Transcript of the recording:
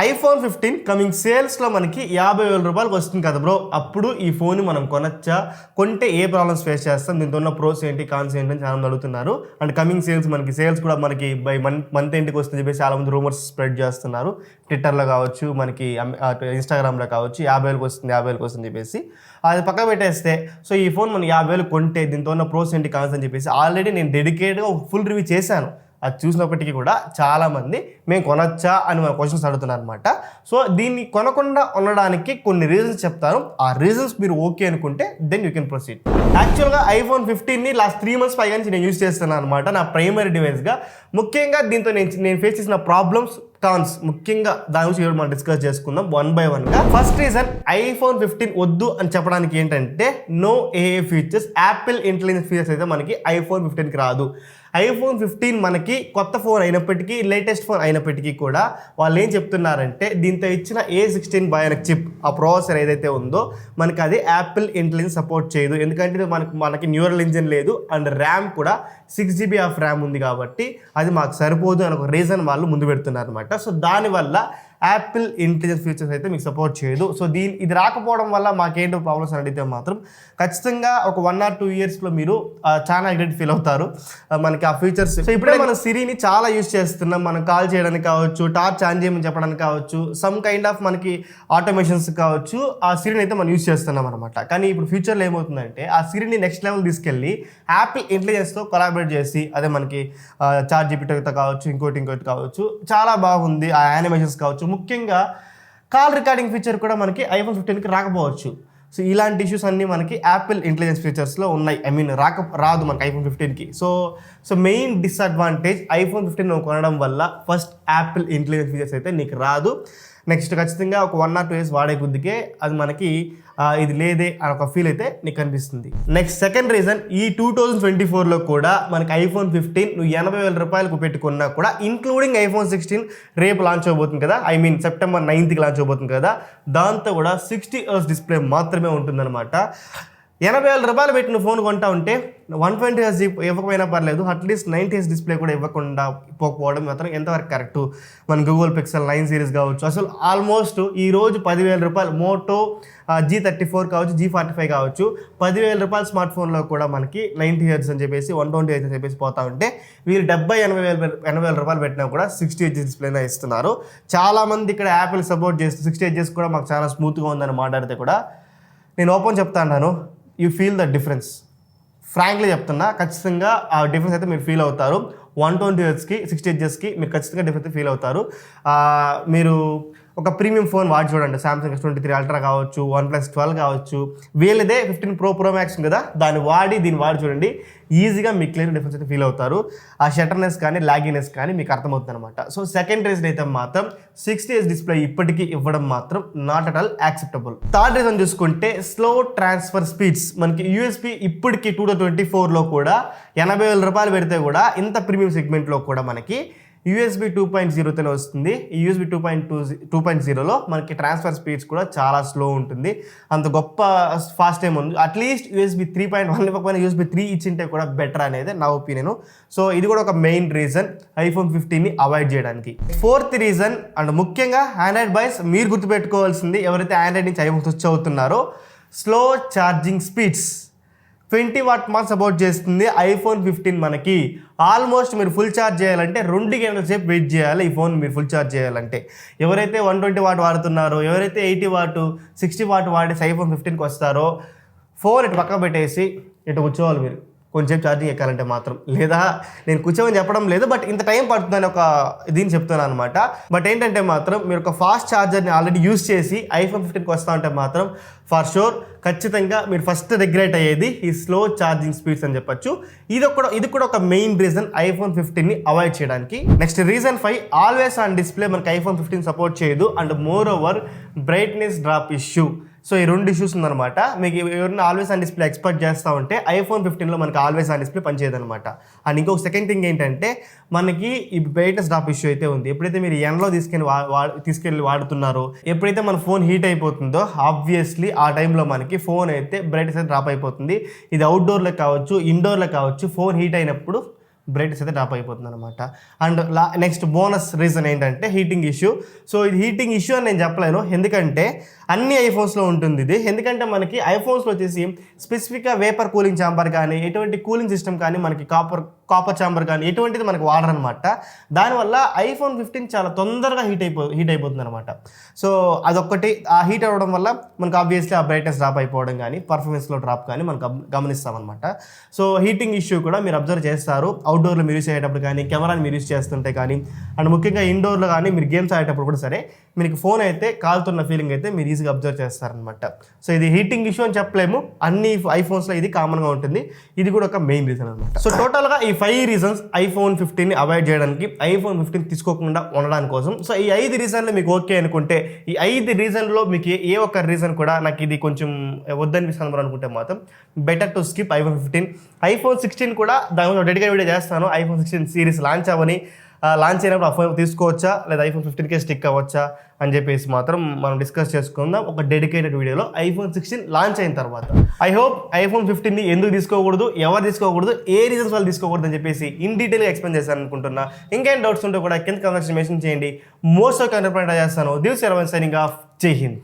IPhone 15 coming సేల్స్లో మనకి 50,000 రూపాయలకు వస్తుంది కదా బ్రో. అప్పుడు ఈ ఫోన్ మనం కొనొచ్చా, కొంటే ఏ ప్రాబ్లమ్స్ ఫేస్ చేస్తాం, దీంతో ఉన్న ప్రోస్ ఏంటి కాన్స్ ఏంటి అని చాలా అడుగుతున్నారు. అండ్ కమింగ్ సేల్స్ కూడా మనకి బై మంత్ ఎండ్కి వస్తుంది చెప్పేసి చాలా మంది రూమర్స్ స్ప్రెడ్ చేస్తున్నారు. ట్విట్టర్లో కావచ్చు, మనకి ఇన్స్టాగ్రామ్లో కావచ్చు 50,000కి వస్తుంది చెప్పేసి. అది పక్కన పెట్టేస్తే సో ఈ ఫోన్ మనం 50,000 కొంటే దీంతో ఉన్న ప్రోస్ ఏంటి కాన్స్ అని చెప్పేసి ఆల్రెడీ నేను డెడికేట్గా ఒక ఫుల్ రివ్యూ చేశాను. అది చూసినప్పటికీ కూడా చాలామంది మేము కొనొచ్చా అని మన క్వశ్చన్స్ అడుగుతున్నారు అనమాట. సో దీన్ని కొనకుండా ఉండడానికి కొన్ని రీజన్స్ చెప్తాను. ఆ రీజన్స్ మీరు ఓకే అనుకుంటే దెన్ యూ కెన్ ప్రొసీడ్. యాక్చువల్గా ఐఫోన్ 15ని లాస్ట్ 3 months పైగా నుంచి నేను యూజ్ చేస్తున్నాను అనమాట నా ప్రైమరీ డివైస్గా. ముఖ్యంగా దీంతో నేను ఫేస్ చేసిన ప్రాబ్లమ్స్, కాన్స్, ముఖ్యంగా దాని గురించి మనం డిస్కస్ చేసుకుందాం 1 by 1గా. ఫస్ట్ రీజన్ ఐఫోన్ 15 వద్దు అని చెప్పడానికి ఏంటంటే నో ఏఏ ఫీచర్స్, యాపిల్ ఇంటెలిజెన్స్ ఫీచర్స్ అయితే మనకి ఐఫోన్ 15కి రాదు. ఐఫోన్ 15 మనకి కొత్త ఫోన్ అయినప్పటికీ, లేటెస్ట్ ఫోన్ అయినప్పటికీ కూడా వాళ్ళు ఏం చెప్తున్నారంటే దీంతో ఇచ్చిన A16 బయోనిక్ చిప్, ఆ ప్రాసెసర్ ఏదైతే ఉందో మనకి అది యాపిల్ ఇంటెలిజెన్స్ సపోర్ట్ చేయదు. ఎందుకంటే మనకి న్యూరల్ ఇంజిన్ లేదు అండ్ ర్యామ్ కూడా 6GB ఆఫ్ ర్యామ్ ఉంది కాబట్టి అది మాకు సరిపోదు అని ఒక రీజన్ వాళ్ళు ముందు పెడుతున్నారు అనమాట. సో దానివల్ల యాపిల్ ఇంటెలిజెన్స్ ఫీచర్స్ అయితే మీకు సపోర్ట్ చేయదు. సో ఇది రాకపోవడం వల్ల మాకేంటో ప్రాబ్లమ్స్ అని అడిగితే మాత్రం ఖచ్చితంగా ఒక 1 or 2 yearsలో మీరు చాలా ఎగ్జైట్ ఫీల్ అవుతారు మనకి ఆ ఫీచర్స్. సో ఇప్పుడే మనం సిరిని చాలా యూజ్ చేస్తున్నాం. మనం కాల్ చేయడానికి కావచ్చు, టార్చ్ ఆన్ చేయమని చెప్పడానికి కావచ్చు, సమ్ కైండ్ ఆఫ్ మనకి ఆటోమేషన్స్ కావచ్చు, ఆ సిరిని అయితే మనం యూజ్ చేస్తున్నాం అనమాట. కానీ ఇప్పుడు ఫ్యూచర్లో ఏమవుతుందంటే ఆ సిరిని నెక్స్ట్ లెవెల్ తీసుకెళ్ళి యాపిల్ ఇంటెలిజెన్స్తో కొలాబరేట్ చేసి, అదే మనకి చాట్ జీపీటీతో కావచ్చు, ఇంకోటి కావచ్చు, చాలా బాగుంది. ఆ యానిమేషన్స్ కావచ్చు, ముఖ్యంగా కాల్ రికార్డింగ్ ఫీచర్ కూడా మనకి ఐఫోన్ 15కి రాకపోవచ్చు. సో ఇలాంటి ఇష్యూస్ అన్నీ మనకి యాపిల్ ఇంటెలిజెన్స్ ఫీచర్స్లో ఉన్నాయి. రాదు మనకి ఐఫోన్ 15కి. సో మెయిన్ డిసడ్వాంటేజ్ ఐఫోన్ 15 కొనడం వల్ల ఫస్ట్ యాపిల్ ఇంటెలిజెన్స్ ఫీచర్స్ అయితే నీకు రాదు. నెక్స్ట్ ఖచ్చితంగా ఒక 1 or 2 years వాడే కొద్దికే అది మనకి ఇది లేదే అని ఒక ఫీల్ అయితే నీకు కనిపిస్తుంది. నెక్స్ట్ సెకండ్ రీజన్, ఈ 2024లో కూడా మనకి ఐఫోన్ 15 నువ్వు 80,000 రూపాయలకు పెట్టుకున్నా కూడా ఇంక్లూడింగ్ ఐఫోన్ 16 రేపు లాంచ్ అవబోతుంది కదా, September 9th లాంచ్ అవబోతుంది కదా, దాంతో కూడా 60 Hz డిస్ప్లే మాత్రమే ఉంటుందన్నమాట. 80,000 రూపాయలు పెట్టిన ఫోన్ కొంటా ఉంటే 120 Hz ఇవ్వకపోయినా పర్లేదు, అట్లీస్ట్ 90 Hz డిస్ప్లే కూడా ఇవ్వకుండా పోకపోవడం మాత్రం ఎంతవరకు కరెక్టు? మన గూగుల్ పిక్సెల్ 9 series కావచ్చు, అసలు ఆల్మోస్ట్ ఈరోజు 10,000 రూపాయలు మోటో G34 కావచ్చు, G45 కావచ్చు, 10,000 రూపాయల స్మార్ట్ ఫోన్లో కూడా మనకి 90 Hz అని చెప్పేసి 120 Hz అని చెప్పేసి పోతా ఉంటే వీళ్ళు 80,000 రూపాయలు పెట్టినా కూడా 60 Hz డిస్ప్లేనే ఇస్తున్నారు. చాలామంది ఇక్కడ యాపిల్ సపోర్ట్ చేస్తూ 60 Hz కూడా మాకు చాలా స్మూత్గా ఉందని మాట్లాడితే కూడా నేను ఓపెన్ చెప్తా అన్నాను, you feel the difference. Frankly చెప్తున్నా, ఖచ్చితంగా ఆ డిఫరెన్స్ అయితే మీరు ఫీల్ అవుతారు. 120 Hzకి 60 Hzకి మీరు ఖచ్చితంగా డిఫరెన్స్ ఫీల్ అవుతారు. మీరు ఒక ప్రీమియం ఫోన్ వాడి చూడండి, సామ్సంగ్ S23 Ultra కావచ్చు, OnePlus 12 కావచ్చు, వీళ్ళదే 15 Pro Max కదా, దీన్ని వాడి చూడండి, ఈజీగా మీకు క్లియర్ డిఫరెన్స్ అయితే ఫీల్ అవుతారు. ఆ షటర్నెస్ కానీ లాగినెస్ కానీ మీకు అర్థమవుతుంది అనమాట. సో సెకండ్ రీజన్ అయితే మాత్రం 60 Hz డిస్ప్లే ఇప్పటికీ ఇవ్వడం మాత్రం not at all acceptable. Third reason చూసుకుంటే స్లో ట్రాన్స్ఫర్ స్పీడ్స్. మనకి యూఎస్బీ ఇప్పటికీ 2024లో కూడా 80,000 రూపాయలు పెడితే కూడా ఇంత ప్రీమియం సెగ్మెంట్లో కూడా మనకి USB 2.0తోనే వస్తుంది. ఈ USB 2.0లో మనకి ట్రాన్స్ఫర్ స్పీడ్స్ కూడా చాలా స్లో ఉంటుంది. అంత గొప్ప ఫాస్ట్ ఏమి ఉంది. అట్లీస్ట్ USB 3.1 ఇవ్వకపోయినా USB 3 ఇచ్చింటే కూడా బెటర్ అనేది నా ఒపీనియన్. సో ఇది కూడా ఒక మెయిన్ రీజన్ ఐఫోన్ 15ని అవాయిడ్ చేయడానికి. ఫోర్త్ రీజన్ అండ్ ముఖ్యంగా ఆండ్రాయిడ్ బాయ్స్ మీరు గుర్తుపెట్టుకోవాల్సింది, ఎవరైతే ఆండ్రాయిడ్ నుంచి ఐఫోన్ స్విచ్ అవుతున్నారో, slow charging speeds 20 watt support చేస్తుంది ఐఫోన్ 15. మనకి ఆల్మోస్ట్ మీరు ఫుల్ ఛార్జ్ చేయాలంటే 2 గంటల సేపు వెయిట్ చేయాలి ఈ ఫోన్ మీరు ఫుల్ ఛార్జ్ చేయాలంటే. ఎవరైతే 120 watt వాడుతున్నారో, ఎవరైతే 80 watt 60 watt వాడేసి ఐఫోన్ 15కి వస్తారో, ఫోన్ ఇటు పక్క పెట్టేసి ఇటు కూర్చోవాలి మీరు కొంచెం ఛార్జింగ్ ఎక్కాలంటే మాత్రం. లేదా నేను కూర్చోమని చెప్పడం లేదు, బట్ ఇంత టైం పడుతుందని ఒక దీన్ని చెప్తున్నాను అనమాట. బట్ ఏంటంటే మాత్రం మీరు ఒక ఫాస్ట్ ఛార్జర్ని ఆల్రెడీ యూజ్ చేసి ఐఫోన్ 15కి వస్తా ఉంటే మాత్రం ఫర్ షూర్ ఖచ్చితంగా మీరు ఫస్ట్ రిగ్రెట్ అయ్యేది ఈ స్లో ఛార్జింగ్ స్పీడ్స్ అని చెప్పొచ్చు. ఇది కూడా ఒక మెయిన్ రీజన్ ఐఫోన్ 15ని అవాయిడ్ చేయడానికి. Next reason 5, always on display మనకి ఐఫోన్ 15 సపోర్ట్ చేయదు and more over brightness drop issue. So ఈ 2 ఇష్యూస్ ఉందన్నమాట. మీకు ఎవరైనా ఆల్వేస్ ఆన్ డిస్ప్లే ఎక్స్పెక్ట్ చేస్తూ ఉంటే ఐఫోన్ 15లో మనకి ఆల్వేస్ ఆన్ డిస్ప్లే పనిచేయదనమాట. అండ్ ఇంకొక సెకండ్ థింగ్ ఏంటంటే మనకి ఈ బ్రైట్నెస్ డ్రాప్ ఇష్యూ అయితే ఉంది. ఎప్పుడైతే మీరు ఎండలో తీసుకెళ్ళి వాడుతున్నారో, ఎప్పుడైతే మన ఫోన్ హీట్ అయిపోతుందో ఆబ్వియస్లీ ఆ టైంలో మనకి ఫోన్ అయితే బ్రైట్నెస్ అయితే డ్రాప్ అయిపోతుంది. ఇది అవుట్డోర్లో కావచ్చు, ఇండోర్లో కావచ్చు, ఫోన్ హీట్ అయినప్పుడు బ్రైట్నెస్ అయితే డ్రాప్ అయిపోతుంది అనమాట. అండ్ నెక్స్ట్ బోనస్ రీజన్ ఏంటంటే హీటింగ్ ఇష్యూ. సో ఇది హీటింగ్ ఇష్యూ అని నేను చెప్పలేను, ఎందుకంటే అన్ని ఐఫోన్స్లో ఉంటుంది ఇది. ఎందుకంటే మనకి ఐఫోన్స్లో వచ్చేసి స్పెసిఫిక్గా వేపర్ కూలింగ్ ఛాంబర్ కానీ ఎటువంటి కూలింగ్ సిస్టమ్ కానీ మనకి కాపర్ ఛాంబర్ కానీ ఎటువంటిది మనకి వాడరు అనమాట. దానివల్ల ఐఫోన్ 15 చాలా తొందరగా హీట్ అయిపోతుంది అనమాట. సో అదొక్కటి, ఆ హీట్ అవ్వడం వల్ల మనకు ఆబ్వియస్లీ ఆ బ్రైట్నెస్ డ్రాప్ అయిపోవడం కానీ పర్ఫార్మెన్స్లో డ్రాప్ కానీ మనం గమనిస్తామన్నమాట. సో హీటింగ్ ఇష్యూ కూడా మీరు అబ్జర్వ్ చేస్తారు అవుట్డోర్లో మీరు యూస్ అయ్యేటప్పుడు కానీ, కెమెరాని మీరు యూస్ చేస్తుంటే కానీ, అండ్ ముఖ్యంగా ఇండోర్లో కానీ మీరు గేమ్స్ ఆడేటప్పుడు కూడా సరే మీకు ఫోన్ అయితే కాలుతున్న ఫీలింగ్ అయితే మీరు ఈజీగా అబ్జర్వ్ చేస్తారనమాట. సో ఇది హీటింగ్ ఇష్యూ అని చెప్పలేము, అన్ని ఐఫోన్స్లో ఇది కామన్గా ఉంటుంది. ఇది కూడా ఒక మెయిన్ రీజన్ అనమాట. సో టోటల్గా ఈ 5 రీజన్స్ ఐఫోన్ 15ని అవాయిడ్ చేయడానికి, ఐఫోన్ 15 తీసుకోకుండా ఉండడానికి కోసం. సో ఈ 5 రీజన్లు మీకు ఓకే అనుకుంటే, ఈ 5 రీజన్లో మీకు ఏ ఒక్క రీజన్ కూడా నాకు ఇది కొంచెం వద్దనిపిస్తాను అనుకుంటే మాత్రం better to skip iPhone 15. IPhone 16 కూడా దాని డెడికేట్ వీడియో చేస్తాను. ఐఫోన్ 16 సిరీస్ లాంచ్ లాంచ్ అయినప్పుడు ఆ ఫోన్ తీసుకోవచ్చా లేదా ఐఫోన్ 15కే స్టిక్ అవ్వచ్చా అని చెప్పేసి మాత్రం మనం డిస్కస్ చేసుకుందాం ఒక డెడికేటెడ్ వీడియోలో ఐఫోన్ 16 లాంచ్ అయిన తర్వాత. ఐ హోప్ ఐఫోన్ 15ని ఎందుకు తీసుకోకూడదు, ఎవరు తీసుకోకూడదు, ఏ రీజన్స్ వాళ్ళు తీసుకోకూడదు అని చెప్పేసి ఇన్ డీటెయిల్గా ఎక్స్ప్లెయిన్ చేశాను అనుకుంటున్నా. ఇంకేం డౌట్స్ ఉంటే కూడా కింద కామెంట్స్ మెన్షన్ చేయండి. మోస్ట్ ఆఫ్ కంటెంట్ చేస్తాను. This signing off. జై హింద్.